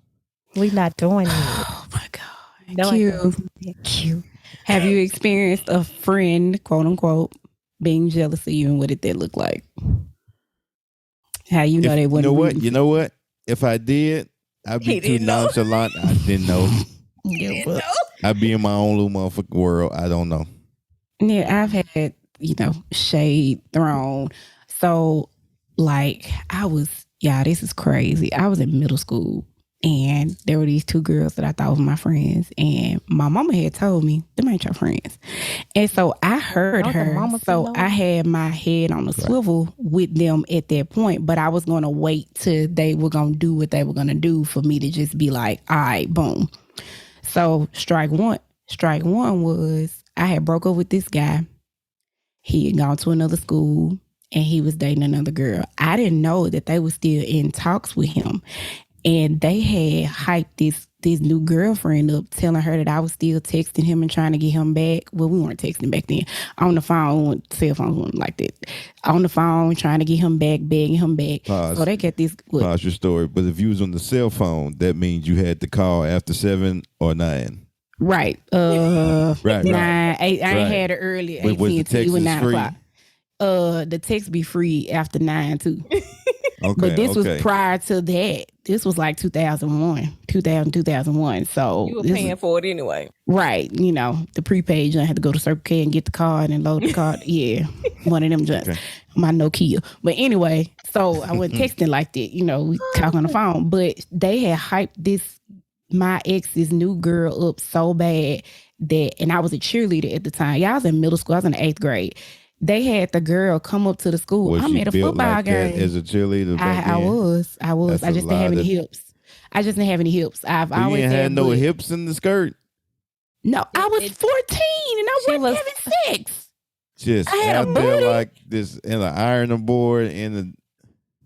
We not doing it. Oh my God. Cute. Have you experienced a friend, quote unquote, being jealous of you, and what did that look like? How they wouldn't. You know what? If I did, I'd be too nonchalant. I didn't know. I'd be in my own little motherfucking world. I don't know. Yeah, I've had, shade thrown. So, this is crazy. I was in middle school. And there were these two girls that I thought were my friends. And my mama had told me, them ain't your friends. And so I heard her. So I had my head on a swivel with them at that point. But I was going to wait till they were going to do what they were going to do for me to just be like, all right, boom. So strike one was I had broke up with this guy. He had gone to another school and he was dating another girl. I didn't know that they were still in talks with him. And they had hyped this new girlfriend up, telling her that I was still texting him and trying to get him back. Well, we weren't texting back then. On the phone, cell phones weren't like that. On the phone, trying to get him back, begging him back. Pause. So they got this. Pause your story. But if you was on the cell phone, that means you had to call after 7 or 9. Right. Right. 9, 8. I ain't had it early. But was the text was 9 free? o'clock. The text be free after 9 too. Okay, but this was prior to that. This was like 2001. So you were paying for it anyway. Right. The prepaid, I had to go to Circle K and get the card and load the card. Yeah. One of them just my Nokia. But anyway, so I wasn't texting like that. We talk on the phone. But they had hyped my ex's new girl up so bad and I was a cheerleader at the time. Yeah, I was in middle school. I was in the 8th grade. They had the girl come up to the school. Was I'm she at a built football like game. that as a cheerleader back then? I was. I just didn't have any hips. I just didn't have any hips. I've always had no hips in the skirt. No, I was 14 and I wasn't having sex. Just I had out a there booty. like this in an ironing board and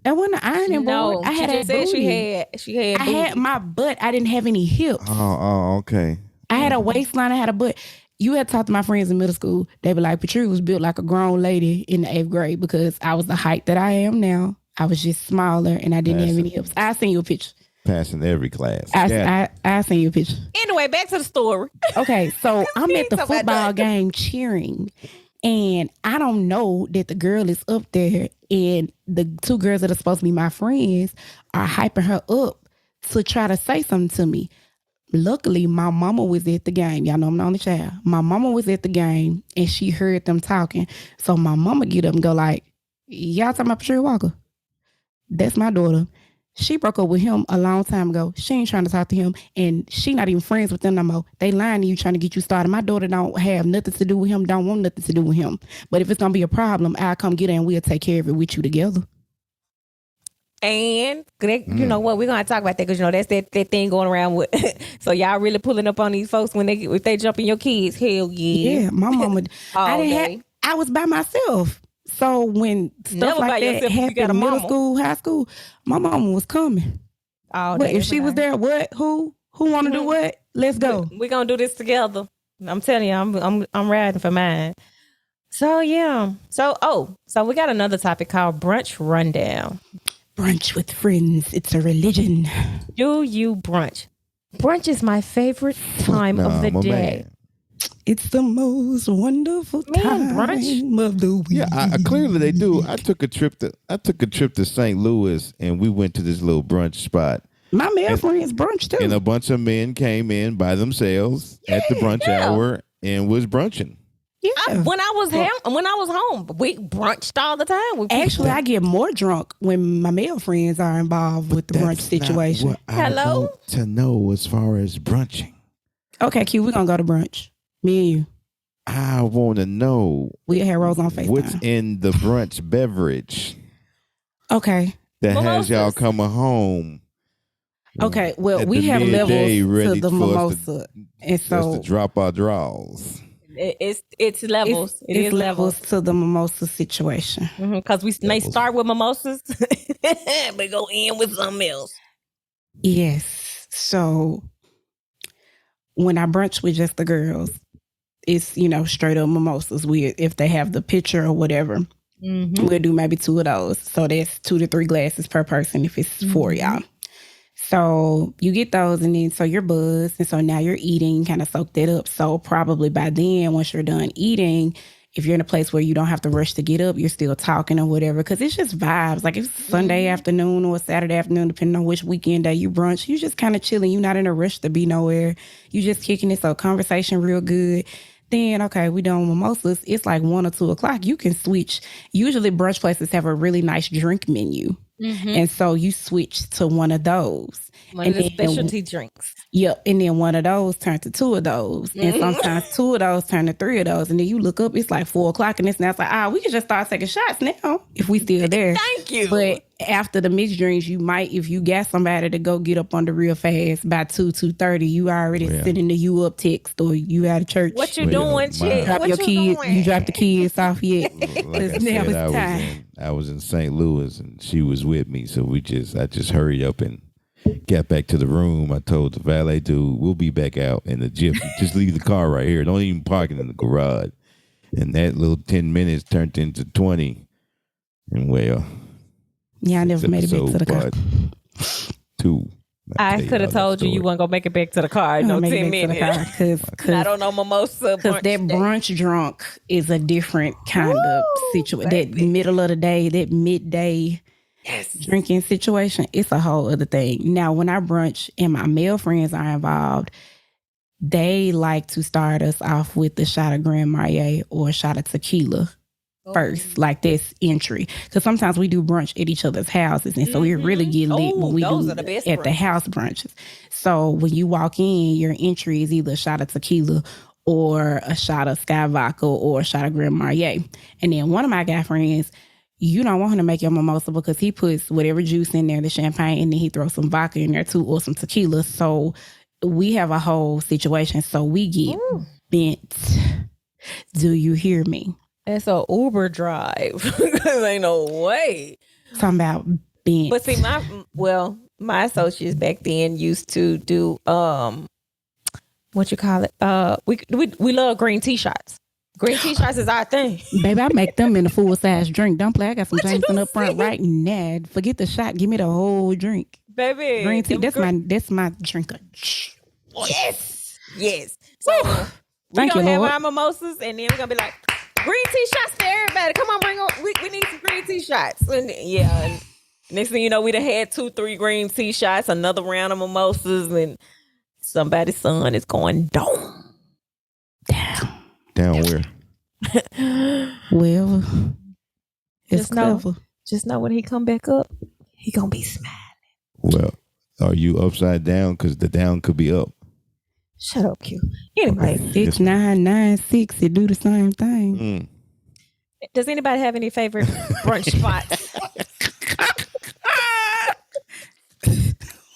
I wasn't an ironing board. I had a booty. She had. I had my butt. I didn't have any hips. Oh, okay. I had a waistline. I had a butt. You had talked to my friends in middle school. They were like, Patricia was built like a grown lady in the 8th grade because I was the height that I am now. I was just smaller and I didn't have any hips. I seen you a picture. Passing every class. I seen you a picture. Anyway, back to the story. Okay, so I'm at the football game cheering. And I don't know that the girl is up there and the two girls that are supposed to be my friends are hyping her up to try to say something to me. Luckily, my mama was at the game. Y'all know I'm the only child. My mama was at the game and she heard them talking. So my mama get up and go like, y'all talking about Patricia Walker? That's my daughter. She broke up with him a long time ago. She ain't trying to talk to him and she not even friends with them no more. They lying to you trying to get you started. My daughter don't have nothing to do with him, don't want nothing to do with him. But if it's going to be a problem, I'll come get her and we'll take care of it with you together. And you know what, we're gonna talk about that because that's that thing going around with. So y'all really pulling up on these folks if they jumping your kids. Hell yeah. Yeah, my mama. I was by myself. So when stuff like that happened in middle school, high school, my mama was coming. Oh, but if she was there, what? Who want to do what? Let's go. We're gonna do this together. I'm telling you, I'm riding for mine. So yeah. So we got another topic called Brunch Rundown. Brunch with friends. It's a religion. Do you brunch? Brunch is my favorite time of the day. Man. It's the most wonderful time of the week. Yeah, clearly they do. I took a trip to St. Louis and we went to this little brunch spot. My male friends brunch too. And a bunch of men came in by themselves at the brunch hour and was brunching. Yeah. When I was home, we brunched all the time. Actually, I get more drunk when my male friends are involved with the brunch situation. Hello? I want to know as far as brunching. Okay, Q, we're gonna go to brunch. Me and you. I want to know We had Rose on FaceTime. what's in the brunch beverage Okay. that has Mimosas. y'all coming home. Okay. Well, At we the have midday, levels ready to the for us mimosa. And Just so to drop our draws. It's levels. it's levels to the mimosa situation. Because we may Levels. start with mimosas, but go in with something else. Yes. So when I brunch with just the girls, it's, straight up mimosas. If they have the pitcher or whatever, we'll do maybe 2 of those. So that's 2 to 3 glasses per person if it's 4 y'all. So you get those, and then so you're buzzed, and so now you're eating, kind of soak that up. So probably by then, once you're done eating, if you're in a place where you don't have to rush to get up, you're still talking or whatever, because it's just vibes. Like if it's Sunday afternoon or Saturday afternoon, depending on which weekend day you brunch, you just kind of chilling. You're not in a rush to be nowhere. You just kicking it, so conversation real good. Then, okay, we done mimosas. It's like 1 or 2 o'clock. You can switch. Usually brunch places have a really nice drink menu. And so you switch to one of those. One of the specialty drinks. Yep. And then one of those turn to 2 of those. And sometimes 2 of those turn to 3 of those. And then you look up, it's like 4 o'clock. And it's now it's like, we can just start taking shots now if we still there. Thank you. But after the mixed drinks, you might, if you got somebody to go get up on the real fast by 2:30, you already sending the you up text, or you out of church. What you doing, chick? Drop What your kids. doing? You drop the kids off yet? Like I now said, it's time. I was in St. Louis and she was with me, so I just hurried up and got back to the room. I told the valet dude, we'll be back out in the Jeep. Just leave the car right here. Don't even park it in the garage. And that little 10 minutes turned into 20. And well, Yeah, I never made it back to the car. part 2. I could have told you weren't going to make it back to the car in no 10 minutes. I don't know mimosa. Because that brunch drunk is a different kind of situation. That middle of the day, that midday drinking situation, it's a whole other thing. Now, when I brunch and my male friends are involved, they like to start us off with the shot of Grand Marnier or a shot of tequila first. Like that's entry. Because sometimes we do brunch at each other's houses. And so we really get lit when we do are the best at the house brunches. So when you walk in, your entry is either a shot of tequila or a shot of Sky Vodka or a shot of Grand Marnier. And then one of my guy friends, you don't want him to make your mimosa because he puts whatever juice in there, the champagne, and then he throws some vodka in there too or some tequila. So we have a whole situation. So we get bent. Do you hear me? It's a Uber drive. There ain't no way. Talking about bent. But see, my associates back then used to do what you call it? We love green tea shots. Green tea shots is our thing. Baby, I make them in a full size drink. Don't play. I got some Jameson up front right now. Forget the shot. Give me the whole drink. Baby. Green tea. That's my drinker. Yes. So we're gonna have our mimosas, and then we're gonna be like, green tea shots for everybody. Come on, bring on. We need some green tea shots. And and next thing you know, we done had 2-3 green tea shots, another round of mimosas, and somebody's son is going down. Down where? Well, it's clever. Just know when he come back up, he gonna be smiling. Well, are you upside down? Because the down could be up. Shut up, Q. Anyway, 6 9 9 6. It do the same thing. Does anybody have any favorite brunch spots?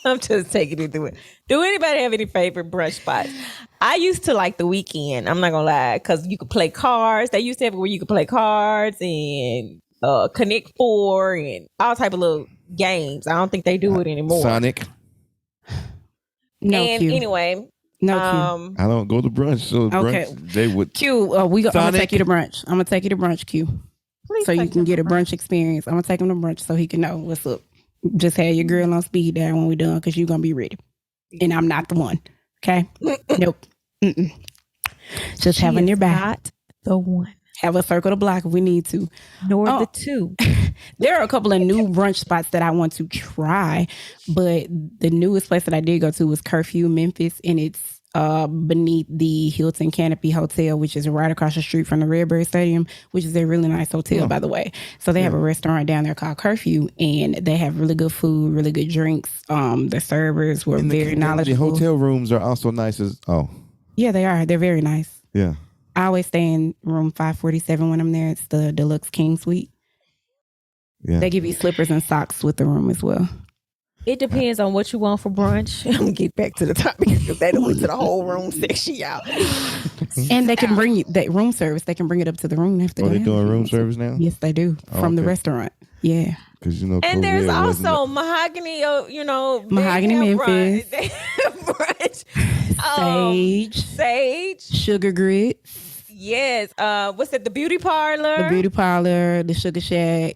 I'm just taking it to it. Do anybody have any favorite brunch spots? I used to like the weekend. I'm not gonna lie, because you could play cards. They used to have it where you could play cards and Connect Four and all type of little games. I don't think they do it anymore. Sonic. No, and Q. anyway, no, Q. I don't go to brunch, so Okay. brunch, they would. Q, I'm gonna take you to brunch. I'm gonna take you to brunch, Q. Please so you take can him get to a brunch experience. I'm gonna take him to brunch so he can know what's up. Just have your girl on speed dial when we're done, because you're gonna be ready. And I'm not the one. Okay? Nope. Mm-mm. Just have her nearby. Not the one. Have a circle the block if we need to. Nor the two. There are a couple of new brunch spots that I want to try, but the newest place that I did go to was Curfew, Memphis, and it's beneath the Hilton Canopy Hotel, which is right across the street from the Redbird Stadium, which is a really nice hotel, by the way. So they have a restaurant down there called Curfew, and they have really good food, really good drinks. The servers were very knowledgeable. The hotel rooms are also nice as, Yeah, they are. They're very nice. Yeah. I always stay in room 547 when I'm there. It's the Deluxe King Suite. Yeah. They give you slippers and socks with the room as well. It depends on what you want for brunch. I'm gonna get back to the topic because they don't went to the whole room section, y'all. And they can bring you that room service. They can bring it up to the room after. They doing room service now? Yes, they do. From the restaurant. Yeah. Because And there's also mahogany. Mahogany Memphis. They have brunch. Sage. Sugar Grits. Yes. What's it? The beauty parlor. The beauty parlor. The Sugar Shack.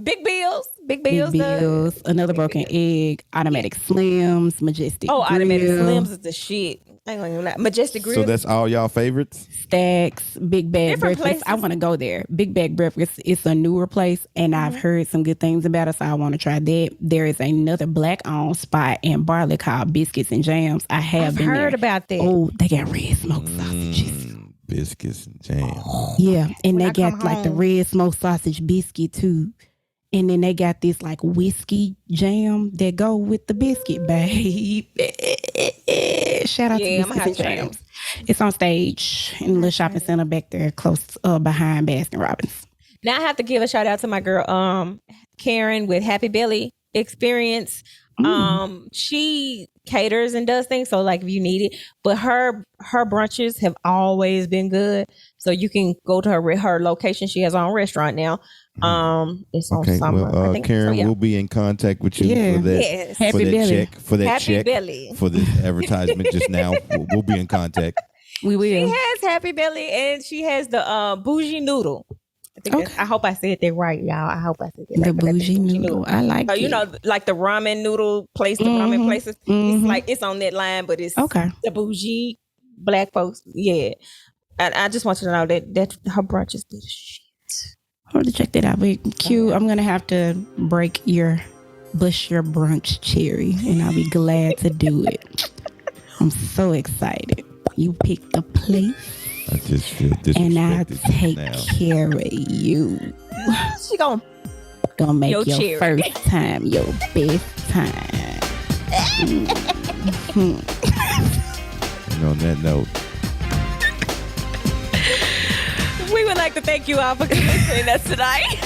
Big Bills. Big Bills. Another Broken Egg. Automatic Slims. Majestic Grill. Automatic Slims is the shit. I ain't gonna even lie. Majestic Grill. So that's all y'all favorites? Stacks, Big Bag Different Breakfast. places. I want to go there. Big Bag Breakfast. It's a newer place, and I've heard some good things about it, so I want to try that. There is another black-owned spot in Barley called Biscuits and Jams. I've been heard there. about that. Oh, they got red smoked sausages. Biscuits and jam. Yeah, and When they I got come like the home- red smoked sausage biscuit too. And then they got this like whiskey jam that go with the biscuit, babe. Shout out to Yeah, I'ma Biscuits have and to try Jams. It's on stage in the little shopping center back there close behind Baskin Robbins. Now I have to give a shout out to my girl, Karen with Happy Belly Experience. She caters and does things, so like if you need it, but her brunches have always been good. So you can go to her location. She has her own restaurant now. It's on Summer. I think. Karen So, yeah. will be in contact with you Yeah. for that. Yes. For Happy that Belly. check. For that Happy check. Belly. For this advertisement just now. We'll be in contact. We will. She has Happy Belly and she has the bougie noodle. I hope I said that right, y'all. I hope I said that The right. but that's bougie noodle. I like it. You know, like the ramen noodle place, the ramen places. It's like it's on that line, but it's Okay. the bougie black folks. Yeah, and I just want you to know that her brunch is the shit. I want to check that out. But Q, I'm gonna have to bust your brunch cherry, and I'll be glad to do it. I'm so excited. You picked the place, I just feel and I'll disrespected take now. care of you. She gonna Gonna Your make your cherry. first time your best time. And on that note, We would like to thank you all for listening to us tonight.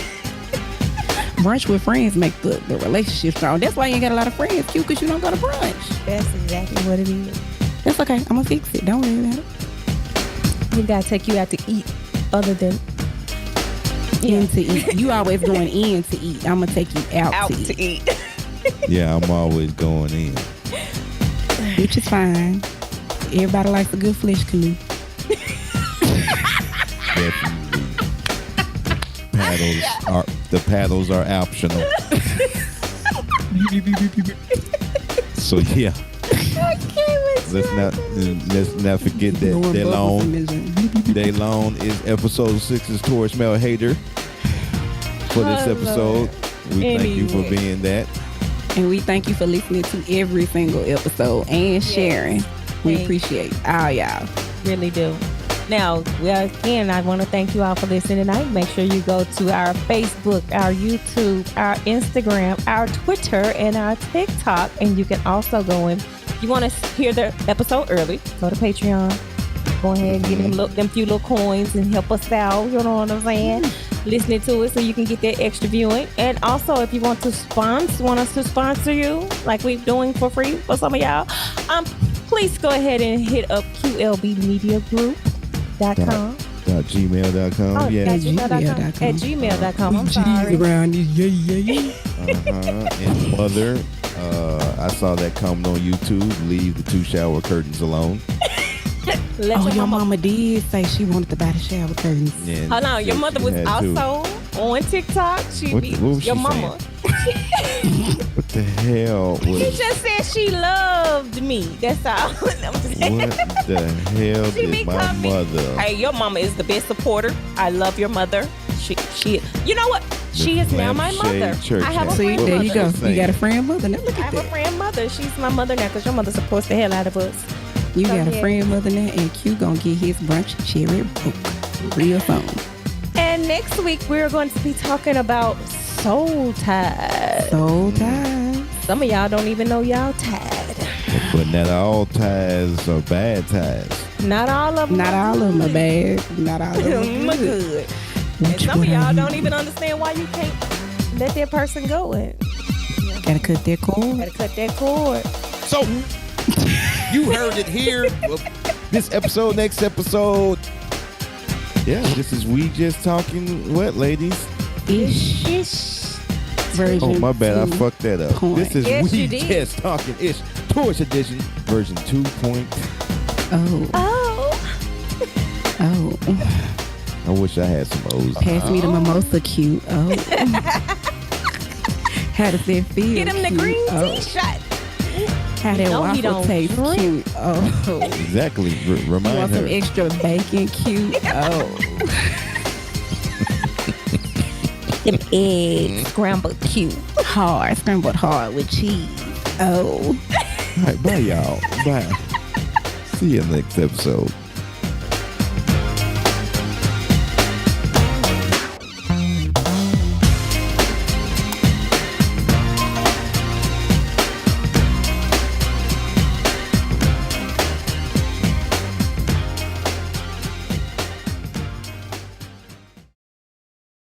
Brunch with friends make the relationship strong. That's why you ain't got a lot of friends, Q, because you don't go to brunch. That's exactly what it is. That's okay. I'm gonna fix it. Don't worry about it. We gotta take you out to eat, other than In to eat. You always going in to eat. I'm gonna take you out, out to eat. to eat. yeah, I'm always going in. Which is fine. Everybody likes a good flesh canoe. Definitely. Paddles are optional. So yeah. Let's not forget that Day Long is episode 6's Taurus Male Hater. For this episode, we thank you for being that. And we thank you for listening to every single episode and sharing. We Thank appreciate all y'all. Really do. Now, again, I want to thank you all for listening tonight. Make sure you go to our Facebook, our YouTube, our Instagram, our Twitter, and our TikTok. And you can also go in. If you want to hear the episode early, go to Patreon. Go ahead and get them few little coins and help us out. You know what I'm saying? Listening to it so you can get that extra viewing. And also, if you want us to sponsor you, like we're doing for free for some of y'all, please go ahead and hit up QLBmediagroup.com. .gmail.com. Oh, yeah. gmail.com. At gmail.com. I'm sorry. Around these, yeah. And Mother, I saw that comment on YouTube. Leave the 2 shower curtains alone. Let Your mama did say she wanted to buy the shower curtains. Yeah, Hold on, your she mother was had to. also on TikTok. What was Your she mama. What the hell She was? just said she loved me. That's all. I'm just saying. What the hell She be did my coming. mother? Hey, your mama is the best supporter. I love your mother. She. You know what? She is now my Lampshade mother. Church I have a has- See, friend there mother. you go. What You got a friend mother. Now look I at have a that. friend mother. She's my mother now because your mother supports the hell out of us. You got a yeah. friend mother now, and Q gonna get his brunch cherry broke real soon. And next week we're going to be talking about soul ties. So tired. Some of y'all don't even know y'all tied. But not all ties are bad ties. Not all of them. Not all of them are bad. Not all of them are good. And some of y'all don't even understand why you can't let that person go. Gotta cut that cord. Gotta cut that cord. So, you heard it here. This episode, next episode. Yeah, this is We Just Talking What, ladies? Ish. Version Oh, my bad. I 2. fucked that up. Point. This is Yes, We you did. Just Talking Ish. Tourist Edition, version 2.0. Oh. Oh. Oh. I wish I had some O's. Pass me the mimosa cute. Oh. How does that feel? Get him the cute? green Oh. tea shot. How that No, he waffle don't taste drink. cute. Oh. Exactly. You Remind want her. some extra bacon cute? Oh. Them eggs scrambled cute. Hard. Scrambled hard with cheese. Oh. All right, bye, y'all. Bye. See you next episode.